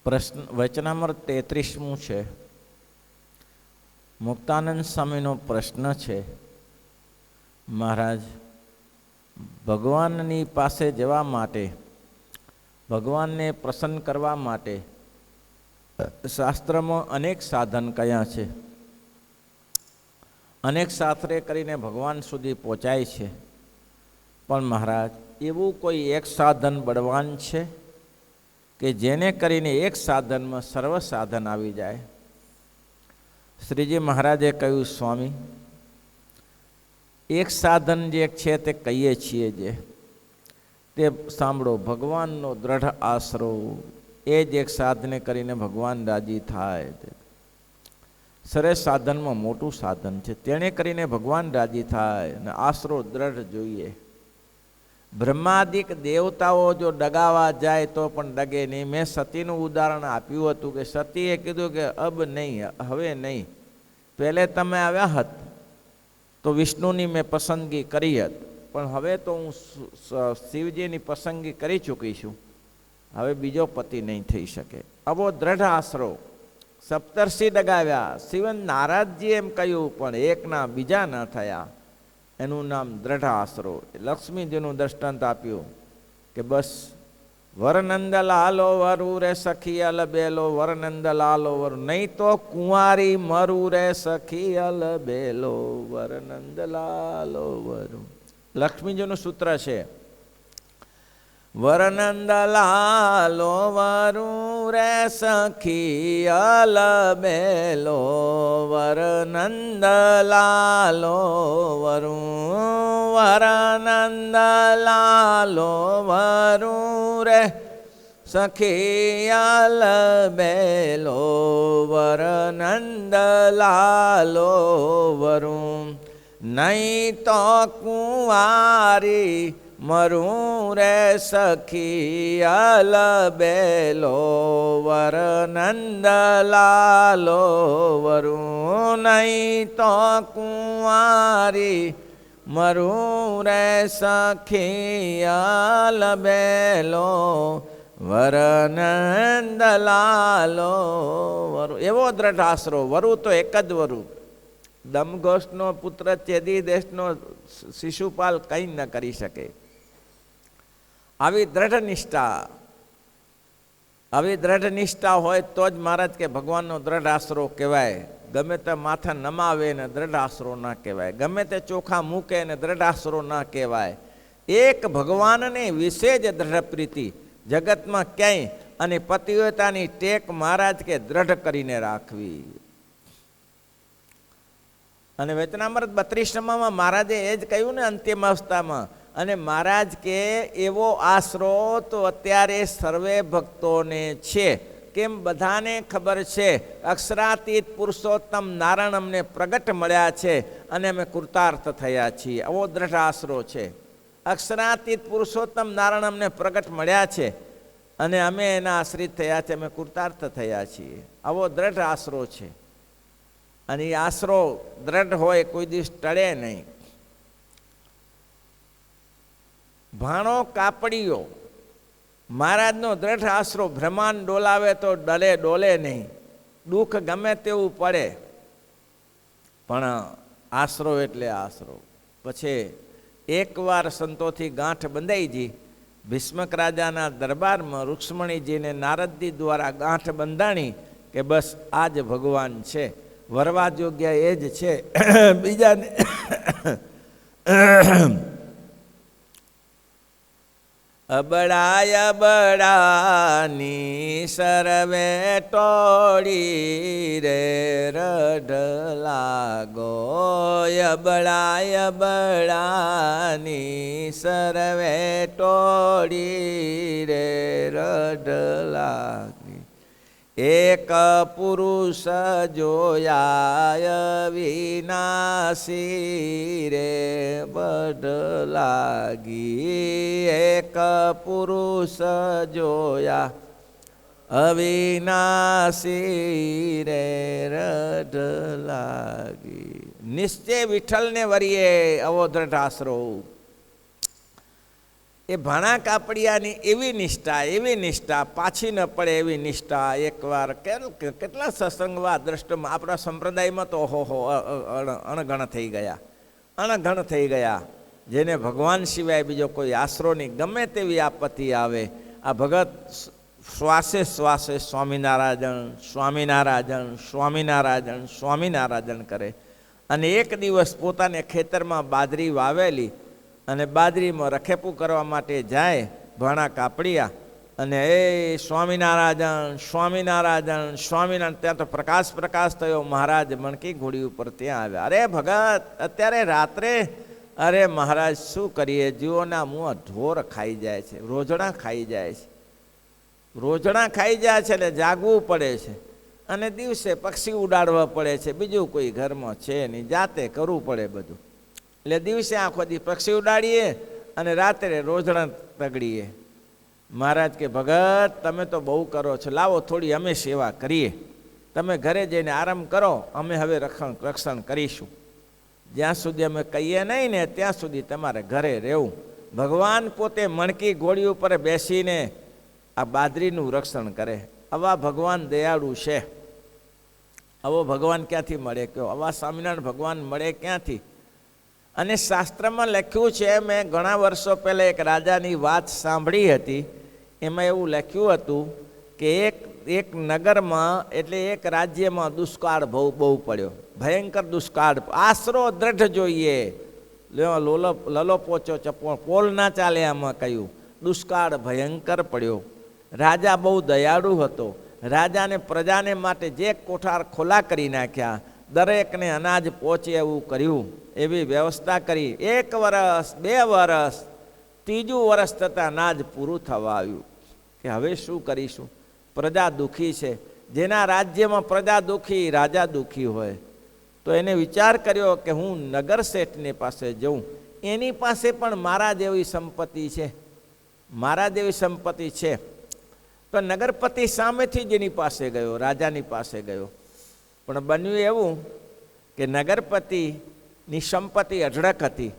પ્રશ્ન વચનામૃત 33મું છે. મુક્તાનંદ સ્વામીનો પ્રશ્ન છે, મહારાજ, ભગવાનની પાસે જવા માટે, ભગવાનને પ્રસન્ન કરવા માટે શાસ્ત્રમાં અનેક સાધન કયા છે? અનેક શાસ્ત્રે કરીને ભગવાન સુધી પહોંચાય છે, પણ મહારાજ એવું કોઈ એક સાધન બળવાન છે કે જેને કરીને એક સાધનમાં સર્વ સાધન આવી જાય? શ્રીજી મહારાજે કહ્યું, સ્વામી, એક સાધન જે છે તે કહીએ છીએ જે તે સાંભળો, ભગવાનનો દ્રઢ આશરો, એ જ એક સાધને કરીને ભગવાન રાજી થાય. સરસ સાધનમાં મોટું સાધન છે, તેને કરીને ભગવાન રાજી થાય અને આશરો દ્રઢ જોઈએ. બ્રહ્માદિક દેવતાઓ જો ડગાવા જાય તો પણ ડગે નહીં. મેં સતીનું ઉદાહરણ આપ્યું હતું કે સતીએ કીધું કે અબ નહીં, હવે નહીં. પહેલે તમે આવ્યા હત તો વિષ્ણુની મેં પસંદગી કરી હતી, પણ હવે તો હું શિવજીની પસંદગી કરી ચૂકી છું, હવે બીજો પતિ નહીં થઈ શકે. આવો દ્રઢ આશરો. સપ્તર્ષિ ડગાવ્યા, શિવન નારદજી એમ કહ્યું, પણ એકના બીજા ન થયા. એનું નામ દ્રઢ આશરો. લક્ષ્મીજીનું દ્રષ્ટાંત આપ્યું કે બસ વરનંદ લાલો વરુ રે સખી અલબેલો, વરનંદ લાલો વરુ, નહીં તો કુંવારી મરુ રે સખી અલબેલો, વરનંદ લાલો વરુ. લક્ષ્મીજીનું સૂત્ર છે, વરનંદ લાલો વરુ રે સખી અલબેલો, વરનંદ લાલો વરુ, વરનંદ લાલો વરુ રે સખી અલબેલો, વરનંદ લાલો વરુ, નહીં તો કુંવારી મરું રે સખી અલબેલો, વરનંદ લાલો વરુ, નહીં તો કુંવારી મરું રે સખી અલબેલો, વરનંદ લાલો વરુ. એવો દ્રઢ આશરો. વરુ તો એક જ વરુ. દમઘોષનો પુત્ર ચેદી દેશનો શિશુપાલ કંઈ ન કરી શકે. આવી દ્રઢ નિષ્ઠા, આવી દ્રઢ નિષ્ઠા હોય તો જ મહારાજ કે ભગવાનનો દ્રઢ આશરો કહેવાય. ગમે તે માથા નમાવે ને દ્રઢ આશરો ના કહેવાય, ગમે તે ચોખા મૂકે ને દ્રઢ આશરો ના કહેવાય. એક ભગવાનને વિશે જ દ્રઢ પ્રીતિ જગતમાં ક્યાંય, અને પતિવ્રતાની ટેક મહારાજ કે દ્રઢ કરીને રાખવી. અને વચનામૃત 32માં મહારાજે એ જ કહ્યું ને અંતિમ અવસ્થામાં. અને મહારાજ કે એવો આશરો તો અત્યારે સર્વે ભક્તોને છે. કેમ? બધાને ખબર છે અક્ષરાતીત પુરુષોત્તમ નારાયણ અમને પ્રગટ મળ્યા છે અને અમે કૃતાર્થ થયા છીએ. આવો દ્રઢ આશરો છે. અક્ષરાતીત પુરુષોત્તમ નારાયણ અમને પ્રગટ મળ્યા છે અને અમે એના આશ્રિત થયા છે, અમે કૃતાર્થ થયા છીએ. આવો દ્રઢ આશરો છે. અને એ આશરો દ્રઢ હોય, કોઈ દિવસ ટળે નહીં. ભાણો કાપડીઓ મહારાજનો દ્રઢ આશરો. બ્રહ્માંડ ડોલાવે તો ડોલે નહીં, દુઃખ ગમે તેવું પડે, પણ આશરો એટલે આશરો. પછી એકવાર સંતોથી ગાંઠ બંધાઈ ગઈ. ભીષ્મક રાજાના દરબારમાં રૂક્ષ્મણીજીને નારદજી દ્વારા ગાંઠ બંધાણી કે બસ આ જ ભગવાન છે, વરવા યોગ્ય એ જ છે, બીજાને અબડાય બડાની સર્વે ટોળી રે રઢ લાગો, અબડાય બડાની સર્વે ટોળી રે રઢ લાગી. એક પુરુષ જોયા વિનાશી રે બઢ લાગી. એક પુરુષ જોયા અવિનાશી રે રઢ લાગી. નિશ્ચય વિઠ્ઠલને વરીએ આવો દ્રઢ આશરો. એ ભાણા કાપડિયાની એવી નિષ્ઠા પાછી ન પડે એવી નિષ્ઠા. એકવાર કેટલા સત્સંગવા દ્રષ્ટમાં આપણા સંપ્રદાયમાં તો અણઘણ થઈ ગયા. જેને ભગવાન સિવાય બીજો કોઈ આશરો નહીં. ગમે તેવી આપત્તિ આવે, આ ભગત શ્વાસે શ્વાસે સ્વામિનારાયણ કરે. અને એક દિવસ પોતાને ખેતરમાં બાજરી વાવેલી અને બાજરીમાં રખેપું કરવા માટે જાય ભાણા કાપડિયા, અને એ સ્વામિનારાયણ ત્યાં તો પ્રકાશ થયો. મહારાજ મણકી ઘોડી ઉપર ત્યાં આવ્યા. અરે ભગત, અત્યારે રાત્રે? અરે મહારાજ શું કરીએ, જીવોના મું ઢોર ખાઈ જાય છે, રોજડા ખાઈ જાય છે એટલે જાગવું પડે છે. અને દિવસે પક્ષી ઉડાડવા પડે છે, બીજું કોઈ ઘરમાં છે નહીં, જાતે કરવું પડે બધું. એટલે દિવસે આખો દી પક્ષી ઉડાડીએ અને રાત્રે રોજડા તગડીએ. મહારાજ કે ભગત તમે તો બહુ કરો છો, લાવો થોડી અમે સેવા કરીએ. તમે ઘરે જઈને આરામ કરો, અમે હવે રક્ષણ કરીશું. જ્યાં સુધી અમે કહીએ નહીં ને ત્યાં સુધી તમારે ઘરે રહેવું. ભગવાન પોતે મણકી ઘોડી ઉપર બેસીને આ બાજરીનું રક્ષણ કરે. આવા ભગવાન દયાળુ છે. આવો ભગવાન ક્યાંથી મળે કયો? આવા સ્વામિનારાયણ ભગવાન મળે ક્યાંથી? અને શાસ્ત્રમાં લખ્યું છે, મેં ઘણા વર્ષો પહેલાં એક રાજાની વાત સાંભળી હતી. એમાં એવું લખ્યું હતું કે એક નગરમાં એટલે એક રાજ્યમાં દુષ્કાળ બહુ પડ્યો, ભયંકર દુષ્કાળ. આશરો દ્રઢ જોઈએ, લલો પોચો ચપો પોલ ના ચાલે. આમાં કહ્યું દુષ્કાળ ભયંકર પડ્યો. રાજા બહુ દયાળુ હતો. રાજાને પ્રજાને માટે જે કોઠાર ખોલા કરી નાખ્યા, દરેકને અનાજ પહોંચે એવું કર્યું, એવી વ્યવસ્થા કરી. 1 વર્ષ 2 વર્ષ, 3જું વર્ષ થતાં અનાજ પૂરું થવા આવ્યું. કે હવે શું કરીશું? પ્રજા દુઃખી છે. જેના રાજ્યમાં પ્રજા દુઃખી, રાજા દુઃખી હોય તો એને વિચાર કર્યો કે હું નગર શેઠની પાસે જઉં. એની પાસે પણ મારા જેવી સંપત્તિ છે. તો નગરપતિ સામેથી જ એની પાસે ગયો, રાજાની પાસે ગયો. પણ બન્યું એવું કે નગરપતિની સંપત્તિ અઢળક હતી.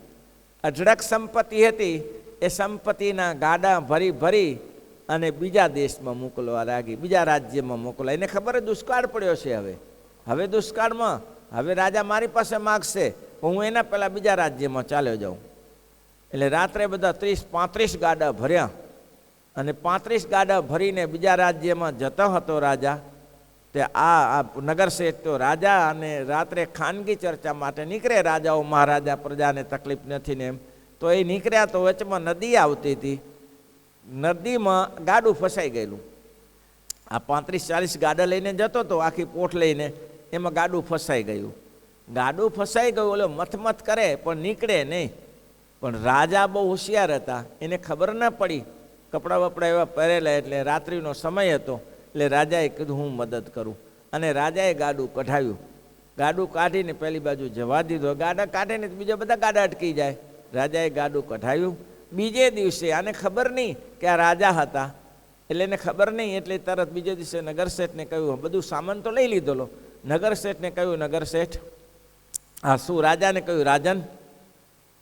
અઢળક સંપત્તિ હતી. એ સંપત્તિના ગાડા ભરી અને બીજા દેશમાં મોકલવા લાગી, બીજા રાજ્યમાં મોકલવા. એને ખબર દુષ્કાળ પડ્યો છે. હવે દુષ્કાળમાં હવે રાજા મારી પાસે માગશે, હું એના પહેલાં બીજા રાજ્યમાં ચાલ્યો જાઉં. એટલે રાત્રે બધા 30-35 ગાડા ભર્યા અને 35 ગાડા ભરીને બીજા રાજ્યમાં જતો હતો રાજા. તે આ નગર શેઠ તો રાજા અને રાત્રે ખાનગી ચર્ચા માટે નીકળે રાજાઓ મહારાજા, પ્રજાને તકલીફ નથી ને એમ. તો એ નીકળ્યા તો વચમાં નદી આવતી હતી. નદીમાં ગાડું ફસાઈ ગયેલું. આ 35-40 ગાડા લઈને જતો હતો, આખી પોઠ લઈને. એમાં ગાડું ફસાઈ ગયું. ઓલો મથમથ કરે પણ નીકળે નહીં. પણ રાજા બહુ હોશિયાર હતા, એને ખબર ન પડી. કપડાં વપડા એવા પહેરેલા, એટલે રાત્રિનો સમય હતો. એટલે રાજાએ કીધું હું મદદ કરું. અને રાજાએ ગાડું કઢાવ્યું. ગાડું કાઢીને પહેલી બાજુ જવા દીધો. ગાડા કાઢીને બીજા બધા ગાડા અટકી જાય. રાજાએ ગાડું કઢાવ્યું. બીજે દિવસે આને ખબર નહીં કે આ રાજા હતા, એટલે એને ખબર નહીં. એટલે તરત બીજે દિવસે નગર શેઠને કહ્યું, બધું સામાન તો લઈ લીધેલો. નગર શેઠને કહ્યું, નગર શેઠ હા શું? રાજાને કહ્યું, રાજન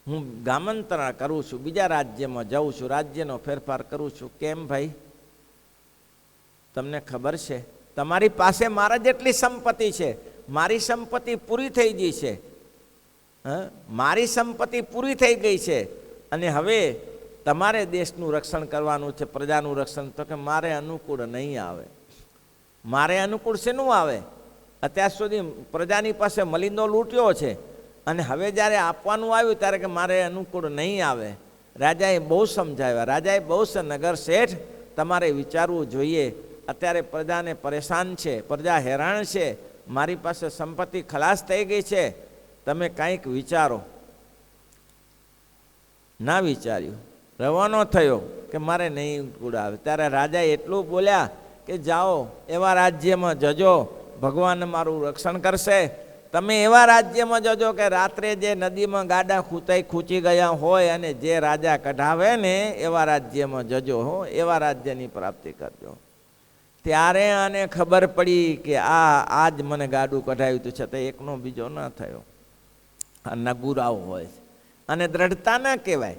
હું ગામંત્રણ કરું છું, બીજા રાજ્યમાં જાઉં છું, રાજ્યનો ફેરફાર કરું છું. કેમ ભાઈ? તમને ખબર છે તમારી પાસે મારા જેટલી સંપત્તિ છે, મારી સંપત્તિ પૂરી થઈ ગઈ છે. મારી સંપત્તિ પૂરી થઈ ગઈ છે અને હવે તમારે દેશનું રક્ષણ કરવાનું છે, પ્રજાનું રક્ષણ. તો કે મારે અનુકૂળ નહીં આવે. મારે અનુકૂળ શેનું આવે? અત્યાર સુધી પ્રજાની પાસે મલિંદો લૂંટ્યો છે અને હવે જ્યારે આપવાનું આવ્યું ત્યારે કે મારે અનુકૂળ નહીં આવે. રાજાએ બહુ સમજાવ્યા. નગર શેઠ તમારે વિચારવું જોઈએ. અત્યારે પ્રજાને પરેશાન છે, પ્રજા હેરાન છે, મારી પાસે સંપત્તિ ખલાસ થઈ ગઈ છે, તમે કંઈક વિચારો. ના વિચાર્યું, રવાનો થયો કે મારે નહીં ઉડાવે. ત્યારે રાજા એટલું બોલ્યા કે જાઓ એવા રાજ્યમાં જજો, ભગવાન મારું રક્ષણ કરશે. તમે એવા રાજ્યમાં જજો કે રાત્રે જે નદીમાં ગાડા ખૂંચી ગયા હોય અને જે રાજા કઢાવે ને એવા રાજ્યમાં જજો હો, એવા રાજ્યની પ્રાપ્તિ કરજો. ત્યારે આને ખબર પડી કે આજ મને ગાડું કઢાવ્યું તો છતાં એકનો બીજો ન થયો. આ નગુરાઓ હોય છે અને દ્રઢતા ના કહેવાય.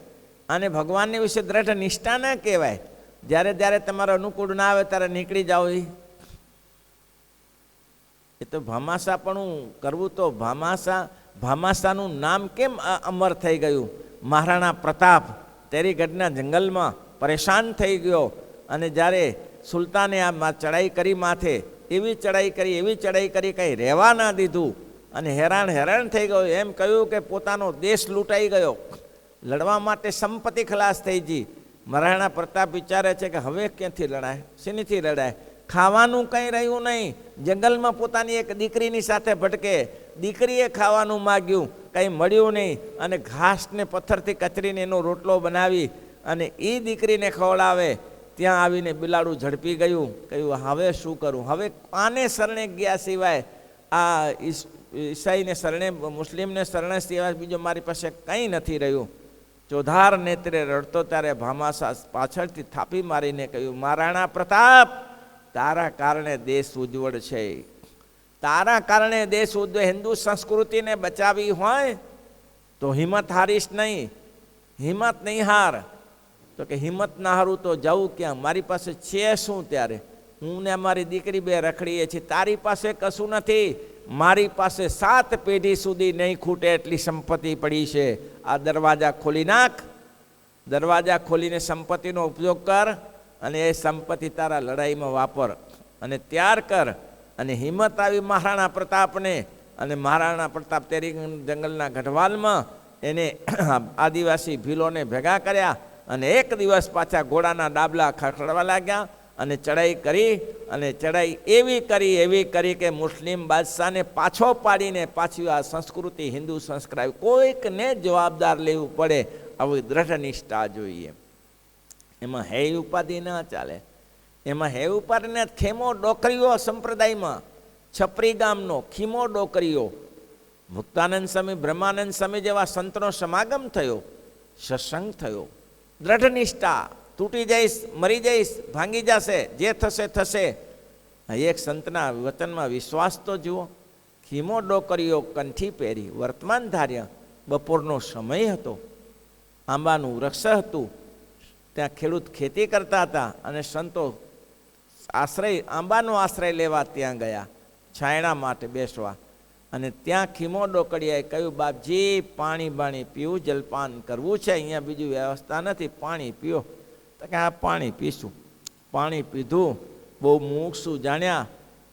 અને ભગવાનની વિશે દ્રઢ નિષ્ઠા ના કહેવાય. જ્યારે જ્યારે તમારો અનુકૂળ ના આવે ત્યારે નીકળી જાઓ. એ તો ભામાશાપણું કરવું. તો ભામાશાનું નામ કેમ અમર થઈ ગયું? મહારાણા પ્રતાપ તેરીગઢના જંગલમાં પરેશાન થઈ ગયો, અને જ્યારે સુલતાને આ ચડાઈ કરી માથે, એવી ચડાઈ કરી કંઈ રહેવા ના દીધું, અને હેરાન થઈ ગયો. એમ કહ્યું કે પોતાનો દેશ લૂંટાઈ ગયો, લડવા માટે સંપત્તિ ખલાસ થઈ ગઈ. મહારાણા પ્રતાપ વિચારે છે કે હવે ક્યાંથી લડાય, શેનીથી લડાય? ખાવાનું કંઈ રહ્યું નહીં. જંગલમાં પોતાની એક દીકરીની સાથે ભટકે. દીકરીએ ખાવાનું માગ્યું, કંઈ મળ્યું નહીં, અને ઘાસને પથ્થરથી કચરીને એનો રોટલો બનાવી અને એ દીકરીને ખવડાવે. ત્યાં આવીને બિલાડું ઝડપી ગયું. કહ્યું હવે શું કરું? હવે આને શરણે ગયા સિવાય, આ ઈસાઈને શરણે, મુસ્લિમને શરણે સિવાય બીજો મારી પાસે કંઈ નથી રહ્યું. ચોધાર નેત્રે રડતો ત્યારે ભામાશા પાછળથી થાપી મારીને કહ્યું, મહારાણા પ્રતાપ, તારા કારણે દેશ ઉજ્જવળ છે. તારા કારણે દેશ ઉજ્જવળ. હિન્દુ સંસ્કૃતિને બચાવી હોય તો હિંમત હારીશ નહીં. હિંમત નહીં હાર. તો કે હિંમત ના હારું તો જવું ક્યાં? મારી પાસે છે શું? ત્યારે હું ને મારી દીકરી બે રખડીએ છીએ. તારી પાસે કશું નથી. મારી પાસે 7 પેઢી સુધી નહીં ખૂટે એટલી સંપત્તિ પડી છે. આ દરવાજા ખોલી નાખ. દરવાજા ખોલીને સંપત્તિનો ઉપયોગ કર, અને એ સંપત્તિ તારા લડાઈમાં વાપર, અને તૈયાર કર. અને હિંમત આવી મહારાણા પ્રતાપને. અને મહારાણા પ્રતાપ તેરી જંગલના ગઢવાલમાં એને આદિવાસી ભીલોને ભેગા કર્યા, અને એક દિવસ પાછા ઘોડાના ડાબલા ખખડવા લાગ્યા, અને ચડાઈ કરી. અને ચડાઈ એવી કરી કે મુસ્લિમ બાદશાહને પાછો પાડીને પાછી આ સંસ્કૃતિ, હિન્દુ સંસ્કૃતિ, કોઈકને જવાબદાર લેવું પડે. આવી દ્રઢ નિષ્ઠા જોઈએ. એમાં હે ઉપાધિ ના ચાલે. એમાં હે ઉપાધિને ખેમો ડોકરીઓ સંપ્રદાયમાં, છપરી ગામનો ખીમો ડોકરીઓ, મુક્તાનંદ સ્વામી, બ્રહ્માનંદ સ્વામી જેવા સંતનો સમાગમ થયો, સત્સંગ થયો. દ્રઢ નિષ્ઠા. તૂટી જઈશ, મરી જઈશ, ભાંગી જશે, જે થશે થશે. એક સંતના વચનમાં વિશ્વાસ તો જુઓ. ખીમો ડોકરીઓ કંઠી પહેરી, વર્તમાન ધાર્ય. બપોરનો સમય હતો, આંબાનું વૃક્ષ હતું, ત્યાં ખેડૂત ખેતી કરતા હતા, અને સંતો આંબાનો આશ્રય લેવા ત્યાં ગયા, છાયણા માટે બેસવા. અને ત્યાં ખીમો ડોકડીયાએ કહ્યું, બાપજી પાણી બાણી પીવું, જલપાન કરવું છે, અહીંયા બીજું વ્યવસ્થા નથી, પાણી પીઓ. તો કે હા પાણી પીશું. પાણી પીધું, બહુ મૂકશું જાણ્યા.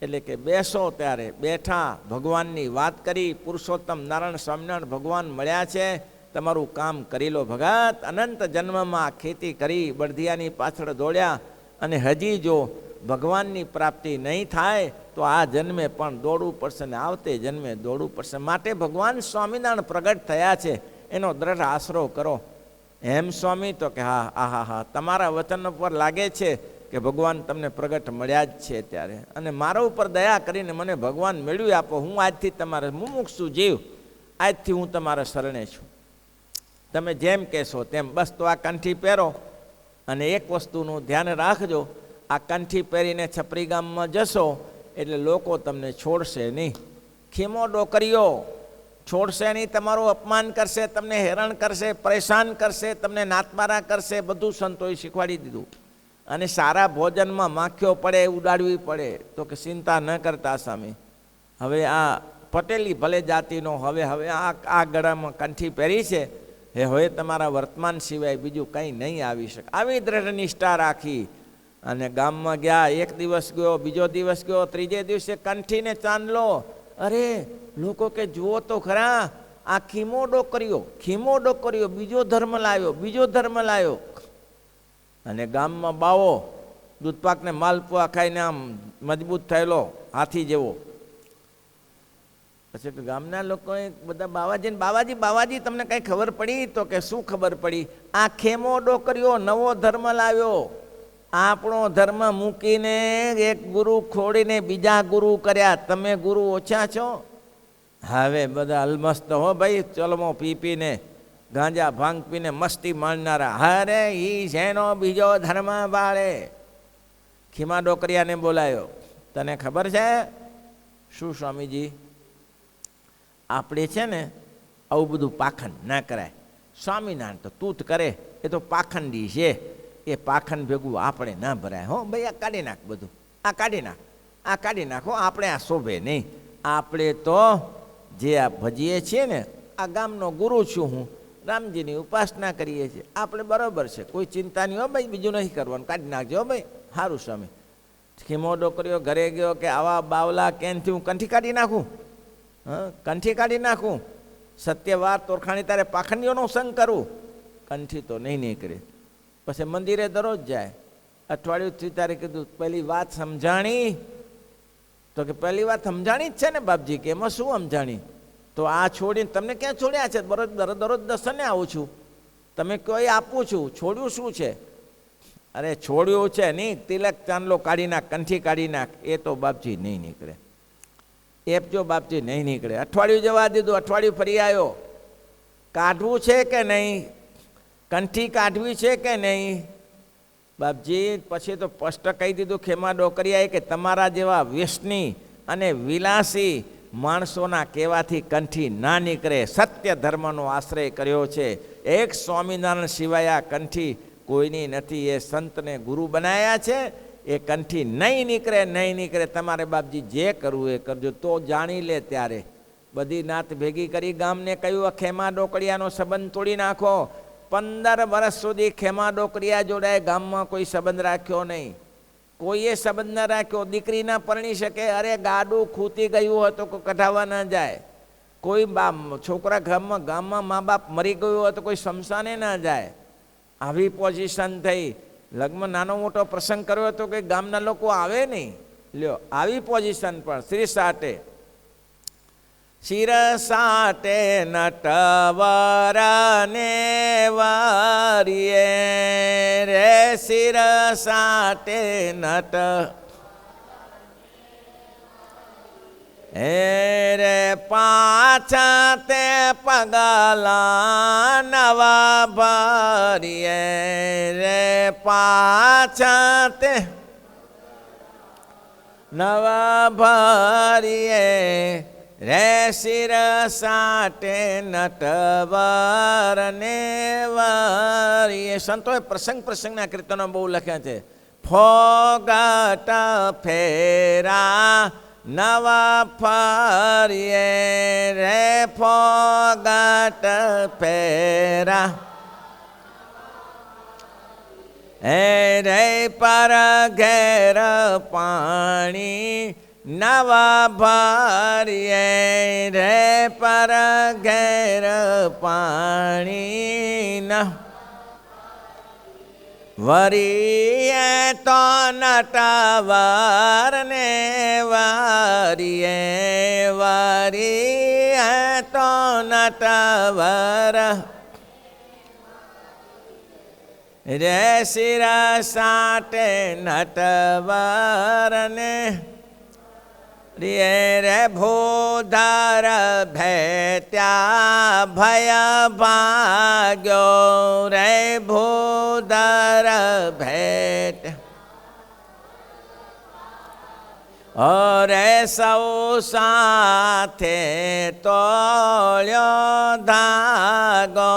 એટલે કે બેસો. ત્યારે બેઠા, ભગવાનની વાત કરી. પુરુષોત્તમ નારાયણ સ્વામિનારાયણ ભગવાન મળ્યા છે, તમારું કામ કરી લો ભગત. અનંત જન્મમાં ખેતી કરી, બળદિયાની પાછળ દોડ્યા, અને હજી જો ભગવાનની પ્રાપ્તિ નહીં થાય તો આ જન્મે પણ દોડવું પડશે, ને આવતે જન્મે દોડવું પડશે. માટે ભગવાન સ્વામિનારાયણ પ્રગટ થયા છે, એનો દ્રઢ આશરો કરો. એમ સ્વામી? તો કે હા, તમારા વચન ઉપર લાગે છે કે ભગવાન તમને પ્રગટ મળ્યા જ છે ત્યારે, અને મારા ઉપર દયા કરીને મને ભગવાન મેળવી આપો. હું આજથી તમારે મુમુક્ષુ જીવ, આજથી હું તમારા શરણે છું. તમે જેમ કહેશો તેમ. બસ તો આ કંઠી પહેરો. અને એક વસ્તુનું ધ્યાન રાખજો, આ કંઠી પહેરીને છપરી ગામમાં જશો એટલે લોકો તમને છોડશે નહીં. ખીમો ડોકરીઓ છોડશે નહીં, તમારું અપમાન કરશે, તમને હેરાન કરશે, પરેશાન કરશે, તમને નાતમારા કરશે. બધું સંતોએ શીખવાડી દીધું. અને સારા ભોજનમાં માખીઓ પડે, ઉડાડવી પડે. તો કે ચિંતા ન કરતા સ્વામી, હવે આ પટેલી ભલે જાતિનો હવે આ ગળામાં કંઠી પહેરી છે, હવે તમારા વર્તમાન સિવાય બીજું કંઈ નહીં આવી શકે. આવી દ્રઢ નિષ્ઠા રાખી અને ગામમાં ગયા. એક દિવસ ગયો, બીજો દિવસ ગયો, ત્રીજે દિવસે કંઠીને ચાંદલો. અરે લોકો કે જુઓ તો ખરા, આ ખીમો ડોકરીઓ બીજો ધર્મ લાવ્યો. અને ગામમાં બાવો દૂધપાકને માલપુઆ ખાઈને આમ મજબૂત થયેલો હાથી જેવો. પછી તો ગામના લોકોએ બધા બાવાજી તમને કઈ ખબર પડી? તો કે શું ખબર પડી? આ ખેમો ડોકરીઓ નવો ધર્મ લાવ્યો. આપણો ધર્મ મૂકીને એક ગુરુ ખોડીને બીજા ગુરુ કર્યા. તમે ગુરુ ઓછા છો? હવે બધા અલમસ્ત હો ભાઈ, ચલમો પી પીને, ગાંજા ભાંગ પીને મસ્તી માણનારા. અરે ઈ શેનો બીજો ધર્મ બાળે. ખીમા ડોકરિયાને બોલાયો. તને ખબર છે? શું સ્વામીજી? આપણે છે ને આવું બધું પાખંડ ના કરાય. સ્વામિનારાયણ તો તૂત કરે, એ તો પાખંડી છે, એ પાખંડ ભેગું આપણે ના ભરાય. હો ભાઈ, આ કાઢી નાખ, બધું આ કાઢી નાખ, આ કાઢી નાખો, આપણે આ શોભે નહીં. આપણે તો જે આ ભજીએ છીએ ને, આ ગામનો ગુરુ છું હું, રામજીની ઉપાસના કરીએ છીએ, આપણે બરાબર છે, કોઈ ચિંતા નહીં. હો ભાઈ, બીજું નહીં કરવાનું, કાઢી નાખજો. હો ભાઈ, સારું સ્વામી. ખીમો ડોકરીઓ ઘરે ગયો કે આવા બાવલા કેનથી હું કંઠી કાઢી નાખું? કંઠી કાઢી નાખું? સત્ય વાત તોરખાણી તારે પાખંડીઓનો સંગ કરું? કંઠી તો નહીં નીકળે. પછી મંદિરે દરરોજ જાય. અઠવાડિયુંથી તારે કીધું પહેલી વાત સમજાણી? તો કે પહેલી વાત સમજાણી જ છે ને બાપજી, કે એમાં શું સમજાણી? તો આ છોડીને તમને ક્યાં છોડ્યા છે? દરરોજ દર્શને આવું છું, તમે કોઈ આપું છું, છોડ્યું શું છે? અરે છોડ્યું છે નહીં, તિલક ચાંદલો કાઢી નાખ, કંઠી કાઢી નાખ. એ તો બાપજી નહીં નીકળે. એ જો બાપજી નહીં નીકળે. અઠવાડિયું જવા દીધું, અઠવાડિયું ફરી આવ્યો. કાઢવું છે કે નહીં? કંઠી કાઢવી છે કે નહીં? બાપજી પછી તો સ્પષ્ટ કહી દીધું ખેમા ડોકરિયાએ કે તમારા જેવા વ્યસની અને વિલાસી માણસોના કહેવાથી કંઠી ના નીકળે. સત્ય ધર્મનો આશ્રય કર્યો છે. એક સ્વામિનારાયણ સિવાય આ કંઠી કોઈની નથી. એ સંતને ગુરુ બનાવ્યા છે. એ કંઠી નહીં નીકળે, નહીં નીકળે. તમારે બાપજી જે કરવું એ કરજો. તો જાણી લે ત્યારે બધી નાત ભેગી કરી ગામને કહ્યું ખેમા ડોકરિયાનો સંબંધ તોડી નાખો. 15 વર્ષ સુધી ખેમા ડોકરિયા જોડાય ગામમાં કોઈ સંબંધ રાખ્યો નહીં. કોઈએ સંબંધ ના રાખ્યો. દીકરી ના પરણી શકે, અરે ગાડું ખૂતી ગયું હતું કોઈ કઢાવવા ના જાય. કોઈ છોકરા ગામમાં મા બાપ મરી ગયું હોય તો કોઈ શમશાને ના જાય. આવી પોઝિશન થઈ. લગ્ન નાનો મોટો પ્રસંગ કર્યો હતો કે ગામના લોકો આવે નહીં. લ્યો આવી પોઝિશન પણ શ્રી સાટે શિરસાટે નટવરને વારીએ રે શિરસાટે નટ રે પાછા તે પગલા નવા ભરીએ રે પાછા તે નવા ભરીએ રે શિરસાટે નટવરને વારીએ. સંતોએ પ્રસંગના કીર્તનો બહુ લખ્યા છે. ફોગટ ફેરા નવા ફરીએ રે ફોગટ ફેરા રે પર ઘેર પાણી નવા ભરીએ રે પર ઘેર પાણી ન વરીએ તો નટવરને વારીએ વરીએ તો નટવર રે શિરસાટે નટવરને રે ભૂધર ભેત્યા ભય ભાગ્યો રે ભૂધર ભેટ રે સૌ સાથે તોળ્યો ધાગો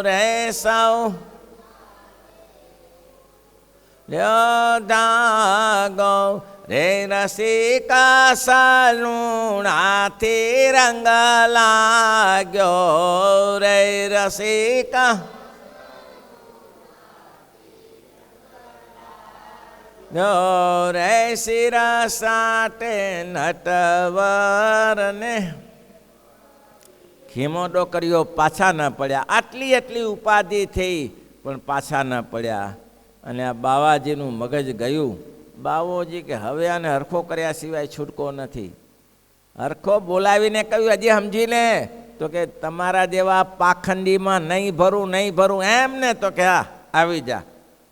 રે સૌ ધાગો રે રસિકા સલુણાથી રંગ લાગ્યો રે રસિકા રે શિરસાટે નટવરને ખીમો ડોકરીઓ પાછા ન પડ્યા. આટલી ઉપાધિ થઈ પણ પાછા ન પડ્યા. અને આ બાવાજીનું મગજ ગયું. બાવોજી કે હવે આને હરખો કર્યા સિવાય છૂટકો નથી. હરખો બોલાવીને કહ્યું હજી સમજી લે. તો કે તમારા જેવા પાખંડીમાં નહીં ભરું એમ ને. તો કે હા આવી જા.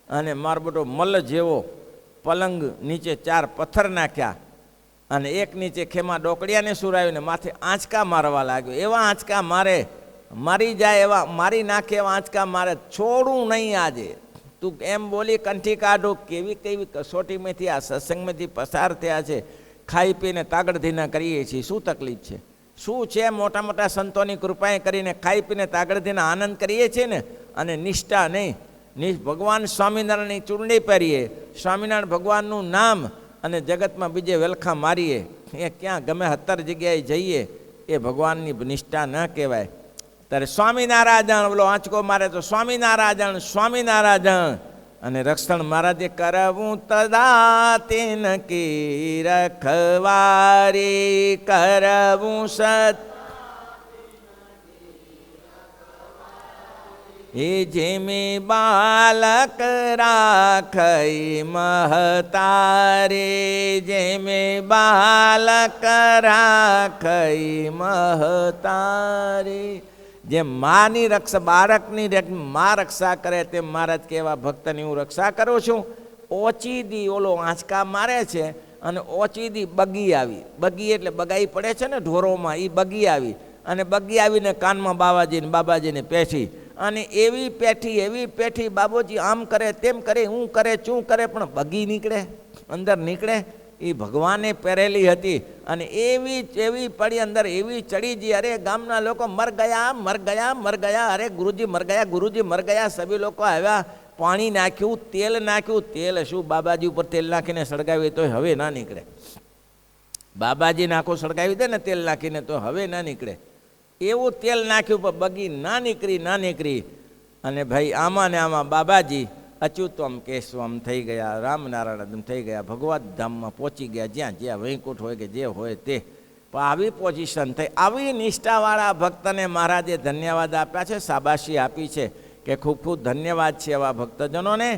અને મારો બેટો મલ્લ જેવો પલંગ નીચે 4 પથ્થર નાખ્યા અને એક નીચે ખેમા ડોકડિયાને સુરાવીને માથે આંચકા મારવા લાગ્યો. એવા આંચકા મારે, મારી જાય એવા, મારી નાખે એવા આંચકા મારે. છોડું નહીં આજે. તું એમ બોલી કંઠી કાઢું. કેવી કસોટીમાંથી આ સત્સંગમાંથી પસાર થયા છે. ખાઈ પીને તાગડધીના કરીએ છીએ. શું તકલીફ છે? શું છે? મોટા મોટા સંતોની કૃપાએ કરીને ખાઈ પીને તાગડ થઈને આનંદ કરીએ છીએ ને, અને નિષ્ઠા નહીં. ભગવાન સ્વામિનારાયણની ચૂંટણી પહેરીએ, સ્વામિનારાયણ ભગવાનનું નામ, અને જગતમાં બીજે વેલખા મારીએ, એ ક્યાં ગમે 17 જગ્યાએ જઈએ, એ ભગવાનની નિષ્ઠા ન કહેવાય. ત્યારે સ્વામિનારાયણ બોલો આંચકો મારે તો સ્વામિનારાયણ સ્વામિનારાયણ. અને રક્ષણ મહારાજે કરવું તદા તેન કી રખવારી, કરવું સત એ જેમે બાલક રાખઈ મહતારે, જેમે બાલક રાખઈ મહતારે. જેમ માની રક્ષા, બાળકની મા રક્ષા કરે તેમ મહારાજ કેવા ભક્તની હું રક્ષા કરું છું. ઓછી દી ઓલો આંચકા મારે છે, અને ઓછી દી બગી આવી. બગી એટલે બગાઈ પડે છે ને ઢોરોમાં, એ બગી આવી. અને બગી આવીને કાનમાં બાબાજીને પેઠી, અને એવી પેઠી બાબુજી આમ કરે તેમ કરે, હું કરે ચું કરે, પણ બગી નીકળે, અંદર નીકળે. એ ભગવાને પહેરેલી હતી, અને એવી પડી અંદર, એવી ચડી જી. અરે ગામના લોકો મર ગયા, અરે ગુરુજી મર ગયા. સભી લોકો આવ્યા, પાણી નાખ્યું, તેલ નાખ્યું. તેલ શું, બાબાજી ઉપર તેલ નાખીને સળગાવી તો હવે ના નીકળે. બાબાજી નાખો સળગાવી દે ને તેલ નાખીને તો હવે ના નીકળે. એવું તેલ નાખ્યું પણ બગી ના નીકળી. અને ભાઈ આમાં ને આમાં બાબાજી અચ્યુતમ કેશવમ થઈ ગયા, રામનારાયણ થઈ ગયા, ભગવત ધામમાં પહોંચી ગયા, જ્યાં વૈકુંઠ હોય કે જે હોય તે. પણ આવી પોઝિશન થઈ, આવી નિષ્ઠાવાળા ભક્તને મહારાજે ધન્યવાદ આપ્યા છે, શાબાશી આપી છે, કે ખૂબ ખૂબ ધન્યવાદ છે એવા ભક્તજનોને,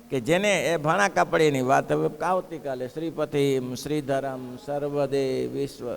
કે જેને એ ભાણા કાપડીની વાત હવે આવતીકાલે શ્રીપતિમ શ્રીધરમ સર્વદેવ વિશ્વ